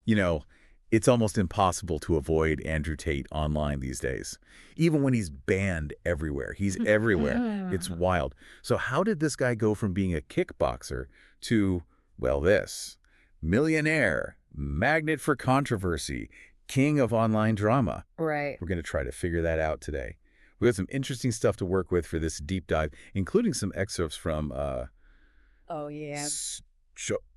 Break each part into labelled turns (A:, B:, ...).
A: You know, it's almost impossible to avoid Andrew Tate online these days. Even when he's banned everywhere. He's everywhere. It's wild. So how did this guy go from being a kickboxer to, well, this? Millionaire, magnet for controversy, king of online drama.
B: Right.
A: We're going to try to figure that out today. We have some interesting stuff to work with for this deep dive, including some excerpts from
B: Oh, yeah.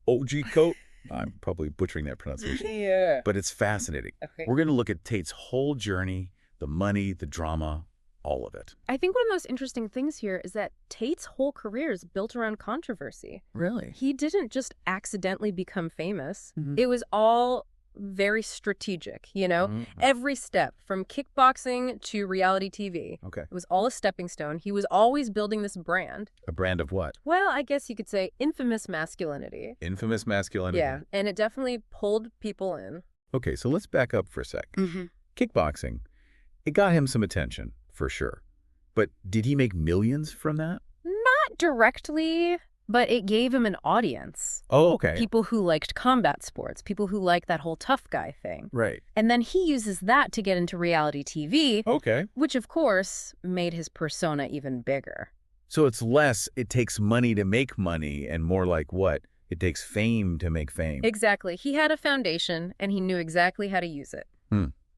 A: OG Coat. I'm probably butchering that pronunciation.
B: Yeah.
A: But it's fascinating.
B: Okay.
A: We're going to look at Tate's whole journey, the money, the drama, all of it.
B: I think one of the most interesting things here is that Tate's whole career is built around controversy.
A: Really?
B: He didn't just accidentally become famous.
A: Mhm.
B: It was all very strategic, you know? Every step, from kickboxing to reality TV.
A: Okay.
B: It was all a stepping stone. He was always building this brand.
A: A brand of what?
B: Well, I guess you could say infamous masculinity.
A: Infamous masculinity.
B: Yeah, and it definitely pulled people in.
A: Okay, so let's back up for a sec. Kickboxing, it got him some attention, for sure. But did he make millions from that?
B: Not directly, but it gave him an audience.
A: Oh, okay.
B: People who liked combat sports, people who liked that whole tough guy thing.
A: Right.
B: And then he uses that to get into reality TV,
A: Okay.
B: which of course made his persona even bigger.
A: So it's less, it takes money to make money, and more like what? It takes fame to make fame.
B: Exactly. He had a foundation, and he knew exactly how to use it.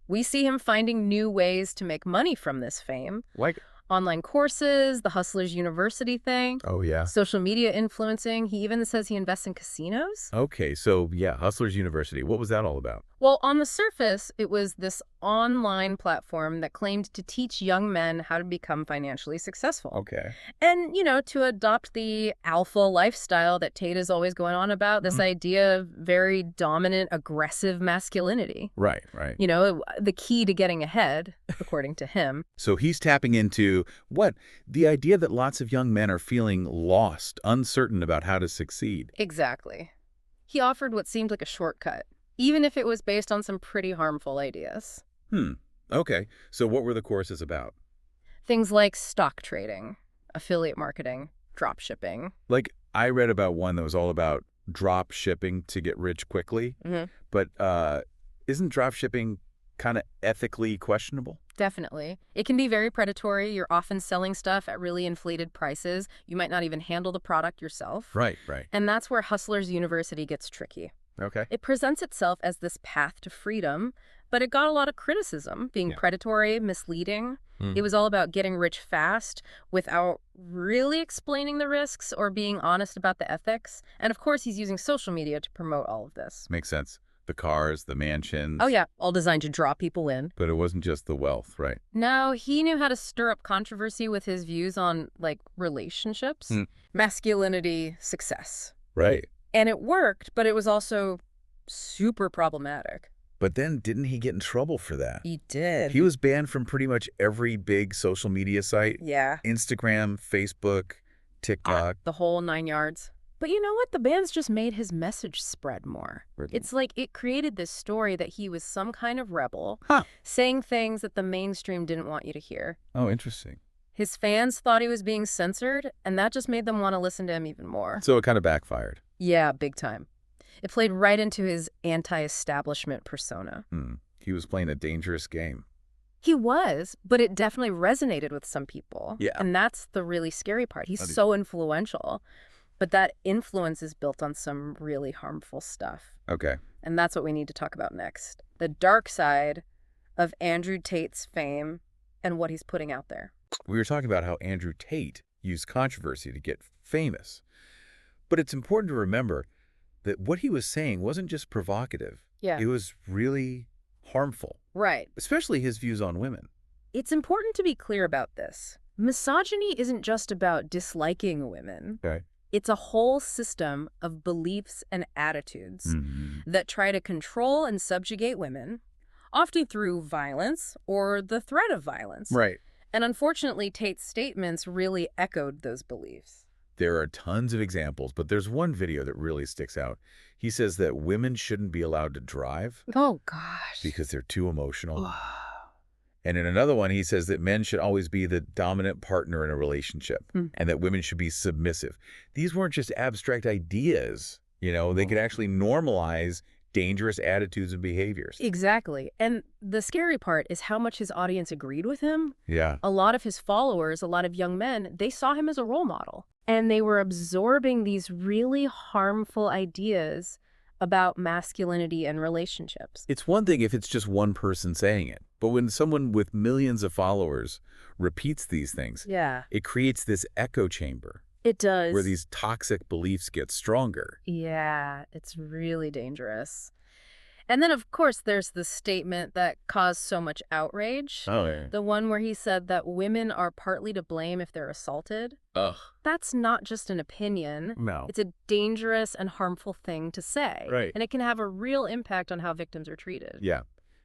B: We see him finding new ways to make money from this fame.
A: Like?
B: Online courses, the Hustlers University thing.
A: Oh, yeah.
B: Social media influencing. He even says he invests in casinos.
A: Okay, so yeah, Hustlers University. What was that all about?
B: Well, on the surface, it was this online platform that claimed to teach young men how to become financially successful.
A: Okay.
B: And, you know, to adopt the alpha lifestyle that Tate is always going on about, this idea of very dominant, aggressive masculinity.
A: Right, right.
B: You know, the key to getting ahead, according to him.
A: So he's tapping into what? The idea that lots of young men are feeling lost, uncertain about how to succeed.
B: Exactly. He offered what seemed like a shortcut, even if it was based on some pretty harmful ideas.
A: Okay. So what were the courses about?
B: Things like stock trading, affiliate marketing, drop shipping.
A: Like, I read about one that was all about drop shipping to get rich quickly. But isn't drop shipping kind of ethically questionable?
B: Definitely. It can be very predatory. You're often selling stuff at really inflated prices. You might not even handle the product yourself.
A: Right, right.
B: And that's where Hustlers University gets tricky.
A: Okay.
B: It presents itself as this path to freedom, but it got a lot of criticism, being predatory, misleading. It was all about getting rich fast without really explaining the risks or being honest about the ethics. And of course, he's using social media to promote all of this.
A: Makes sense. The cars, the mansions.
B: Oh, yeah, all designed to draw people in.
A: But it wasn't just the wealth, right?
B: No, he knew how to stir up controversy with his views on, like, relationships, masculinity, success.
A: Right.
B: And it worked, but it was also super problematic.
A: But then didn't he get in trouble for that?
B: He did.
A: He was banned from pretty much every big social media site.
B: Yeah.
A: Instagram, Facebook, TikTok.
B: The whole 9 yards. But you know what? The bans just made his message spread more.
A: Really?
B: It's like it created this story that he was some kind of rebel,
A: Huh.
B: saying things that the mainstream didn't want you to hear.
A: Oh, interesting.
B: His fans thought he was being censored, and that just made them want to listen to him even more.
A: So it kind of backfired.
B: Yeah, big time. It played right into his anti-establishment persona.
A: He was playing a dangerous game.
B: He was, but it definitely resonated with some people.
A: Yeah.
B: And that's the really scary part. He's so influential, but that influence is built on some really harmful stuff.
A: Okay.
B: And that's what we need to talk about next. The dark side of Andrew Tate's fame and what he's putting out there.
A: We were talking about how Andrew Tate used controversy to get famous. But it's important to remember that what he was saying wasn't just provocative.
B: Yeah.
A: It was really harmful,
B: Right.
A: especially his views on women.
B: It's important to be clear about this. Misogyny isn't just about disliking women.
A: Okay.
B: It's a whole system of beliefs and attitudes that try to control and subjugate women, often through violence or the threat of violence.
A: Right.
B: And unfortunately, Tate's statements really echoed those beliefs.
A: There are tons of examples, but there's one video that really sticks out. He says that women shouldn't be allowed to drive
B: Oh, gosh.
A: because they're too emotional. And in another one, he says that men should always be the dominant partner in a relationship and that women should be submissive. These weren't just abstract ideas. You know, they could actually normalize dangerous attitudes and behaviors.
B: Exactly. And the scary part is how much his audience agreed with him.
A: Yeah.
B: A lot of his followers, a lot of young men, they saw him as a role model. And they were absorbing these really harmful ideas about masculinity and relationships.
A: It's one thing if it's just one person saying it, but when someone with millions of followers repeats these things,
B: Yeah.
A: it creates this echo chamber
B: It does.
A: where these toxic beliefs get stronger.
B: Yeah, it's really dangerous. And then, of course, there's the statement that caused so much outrage.
A: Oh, yeah.
B: The one where he said that women are partly to blame if they're assaulted.
A: Ugh.
B: That's not just an opinion.
A: No.
B: It's a dangerous and harmful thing to say.
A: Right.
B: And it can have a real impact on how victims are treated.
A: Yeah.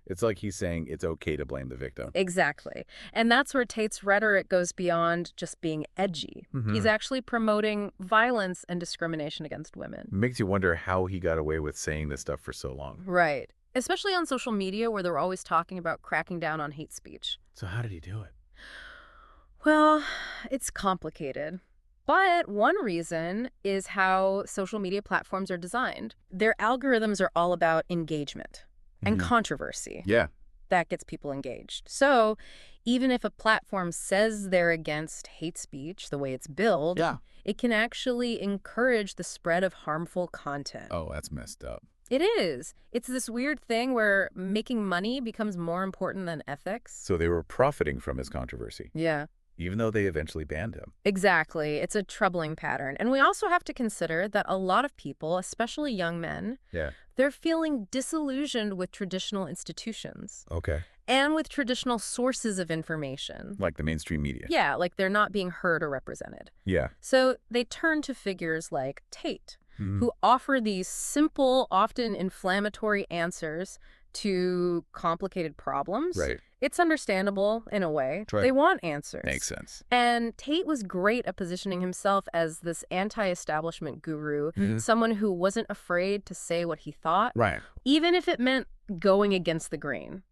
A: It's like he's saying it's okay to blame the victim.
B: Exactly. And that's where Tate's rhetoric goes beyond just being edgy. He's actually promoting violence and discrimination against women.
A: It makes you wonder how he got away with saying this stuff for so long.
B: Right. Especially on social media where they're always talking about cracking down on hate speech.
A: So how did he do it?
B: Well, it's complicated. But one reason is how social media platforms are designed. Their algorithms are all about engagement and controversy.
A: Yeah.
B: That gets people engaged. So even if a platform says they're against hate speech, the way it's built, it can actually encourage the spread of harmful content.
A: Oh, that's messed up.
B: It is. It's this weird thing where making money becomes more important than ethics.
A: So they were profiting from his controversy,
B: Yeah.
A: even though they eventually banned him.
B: Exactly. It's a troubling pattern. And we also have to consider that a lot of people, especially young men, they're feeling disillusioned with traditional institutions
A: Okay.
B: and with traditional sources of information.
A: Like the mainstream media.
B: Yeah, like they're not being heard or represented.
A: Yeah.
B: So they turn to figures like Tate, who offer these simple, often inflammatory answers to complicated problems.
A: Right.
B: It's understandable in a way.
A: Right.
B: They want answers.
A: Makes sense.
B: And Tate was great at positioning himself as this anti-establishment guru, someone who wasn't afraid to say what he thought,
A: Right.
B: even if it meant going against the grain.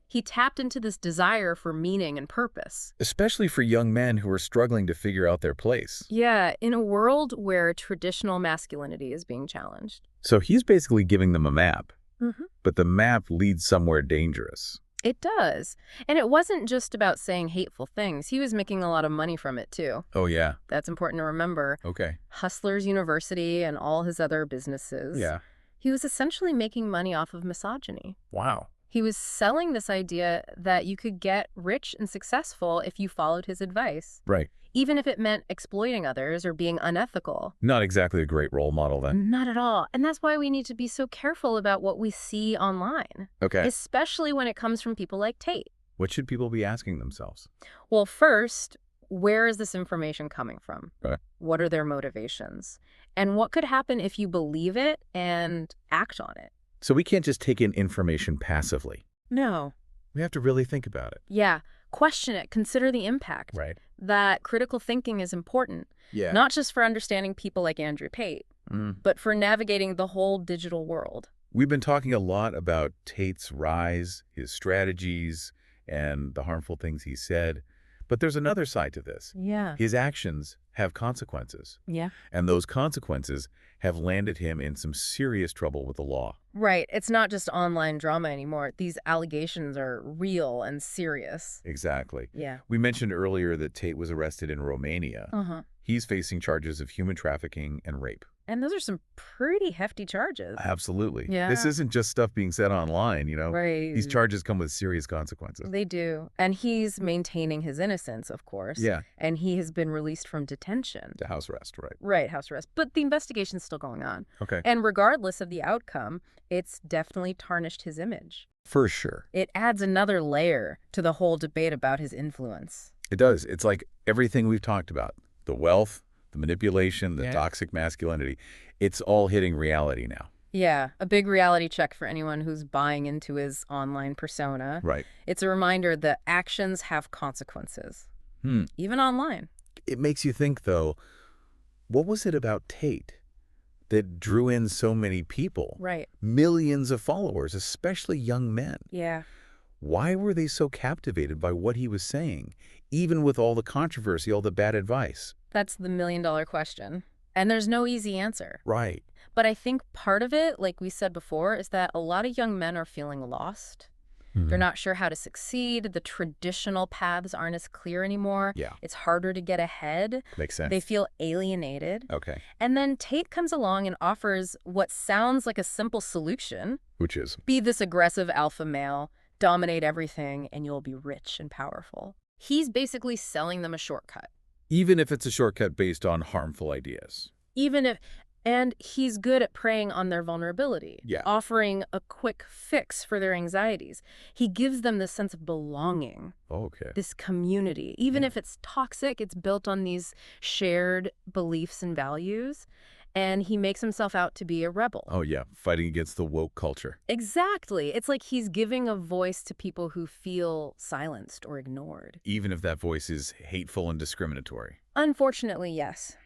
B: He tapped into this desire for meaning and purpose.
A: Especially for young men who are struggling to figure out their place.
B: Yeah, in a world where traditional masculinity is being challenged.
A: So he's basically giving them a map.
B: Mm-hmm.
A: But the map leads somewhere dangerous.
B: It does. And it wasn't just about saying hateful things. He was making a lot of money from it, too.
A: Oh, yeah.
B: That's important to remember.
A: Okay.
B: Hustlers University and all his other businesses.
A: Yeah.
B: He was essentially making money off of misogyny.
A: Wow.
B: He was selling this idea that you could get rich and successful if you followed his advice.
A: Right.
B: Even if it meant exploiting others or being unethical.
A: Not exactly a great role model then.
B: Not at all. And that's why we need to be so careful about what we see online.
A: Okay.
B: Especially when it comes from people like Tate.
A: What should people be asking themselves?
B: Well, first, where is this information coming from?
A: Right.
B: What are their motivations? And what could happen if you believe it and act on it?
A: So we can't just take in information passively.
B: No.
A: We have to really think about it.
B: Yeah. Question it. Consider the impact.
A: Right.
B: That critical thinking is important.
A: Yeah.
B: Not just for understanding people like Andrew Tate, but for navigating the whole digital world.
A: We've been talking a lot about Tate's rise, his strategies, and the harmful things he said. But there's another side to this.
B: Yeah.
A: His actions have consequences.
B: Yeah.
A: And those consequences have landed him in some serious trouble with the law.
B: Right. It's not just online drama anymore. These allegations are real and serious.
A: Exactly.
B: Yeah.
A: We mentioned earlier that Tate was arrested in Romania.
B: Uh-huh.
A: He's facing charges of human trafficking and rape.
B: And those are some pretty hefty charges.
A: Absolutely.
B: Yeah.
A: This isn't just stuff being said online, you know.
B: Right.
A: These charges come with serious consequences.
B: They do. And he's maintaining his innocence, of course.
A: Yeah.
B: And he has been released from detention.
A: To house arrest, right.
B: Right, house arrest. But the investigation's still going on.
A: Okay.
B: And regardless of the outcome, it's definitely tarnished his image.
A: For sure.
B: It adds another layer to the whole debate about his influence.
A: It does. It's like everything we've talked about. The wealth, the manipulation, the toxic masculinity. It's all hitting reality now.
B: Yeah, a big reality check for anyone who's buying into his online persona.
A: Right.
B: It's a reminder that actions have consequences, even online.
A: It makes you think, though, what was it about Tate that drew in so many people?
B: Right.
A: Millions of followers, especially young men.
B: Yeah.
A: Why were they so captivated by what he was saying, even with all the controversy, all the bad advice?
B: That's the million-dollar question. And there's no easy answer.
A: Right.
B: But I think part of it, like we said before, is that a lot of young men are feeling lost. They're not sure how to succeed. The traditional paths aren't as clear anymore.
A: Yeah.
B: It's harder to get ahead.
A: Makes sense.
B: They feel alienated.
A: Okay.
B: And then Tate comes along and offers what sounds like a simple solution.
A: Which is?
B: Be this aggressive alpha male, dominate everything, and you'll be rich and powerful. He's basically selling them a shortcut.
A: Even if it's a shortcut based on harmful ideas.
B: And he's good at preying on their vulnerability, offering a quick fix for their anxieties. He gives them this sense of belonging, this community. Even if it's toxic, it's built on these shared beliefs and values. And he makes himself out to be a rebel.
A: Oh, yeah. Fighting against the woke culture.
B: Exactly. It's like he's giving a voice to people who feel silenced or ignored.
A: Even if that voice is hateful and discriminatory.
B: Unfortunately, yes.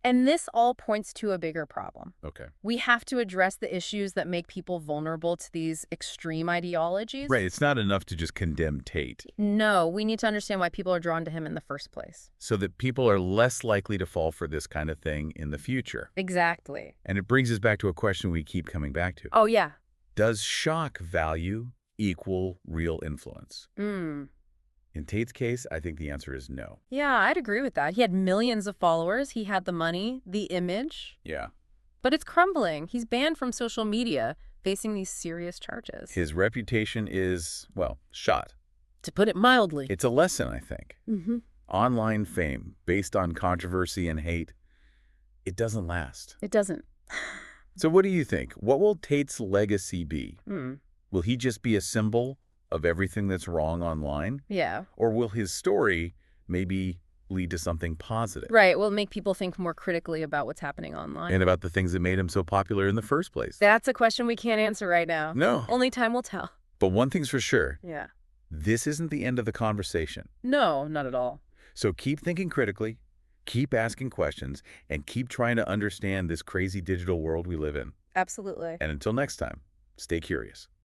B: And this all points to a bigger problem.
A: Okay.
B: We have to address the issues that make people vulnerable to these extreme ideologies.
A: Right. It's not enough to just condemn Tate.
B: No, we need to understand why people are drawn to him in the first place.
A: So that people are less likely to fall for this kind of thing in the future.
B: Exactly.
A: And it brings us back to a question we keep coming back to.
B: Oh, yeah.
A: Does shock value equal real influence? In Tate's case, I think the answer is no.
B: Yeah, I'd agree with that. He had millions of followers. He had the money, the image.
A: Yeah.
B: But it's crumbling. He's banned from social media, facing these serious charges.
A: His reputation is, well, shot.
B: To put it mildly.
A: It's a lesson, I think. Online fame, based on controversy and hate, it doesn't last.
B: It doesn't.
A: So what do you think? What will Tate's legacy be? Will he just be a symbol of everything that's wrong online?
B: Yeah.
A: Or will his story maybe lead to something positive?
B: Right. Will make people think more critically about what's happening online.
A: And about the things that made him so popular in the first place.
B: That's a question we can't answer right now.
A: No.
B: Only time will tell.
A: But one thing's for sure.
B: Yeah.
A: This isn't the end of the conversation.
B: No, not at all.
A: So keep thinking critically, keep asking questions, and keep trying to understand this crazy digital world we live in.
B: Absolutely.
A: And until next time, stay curious.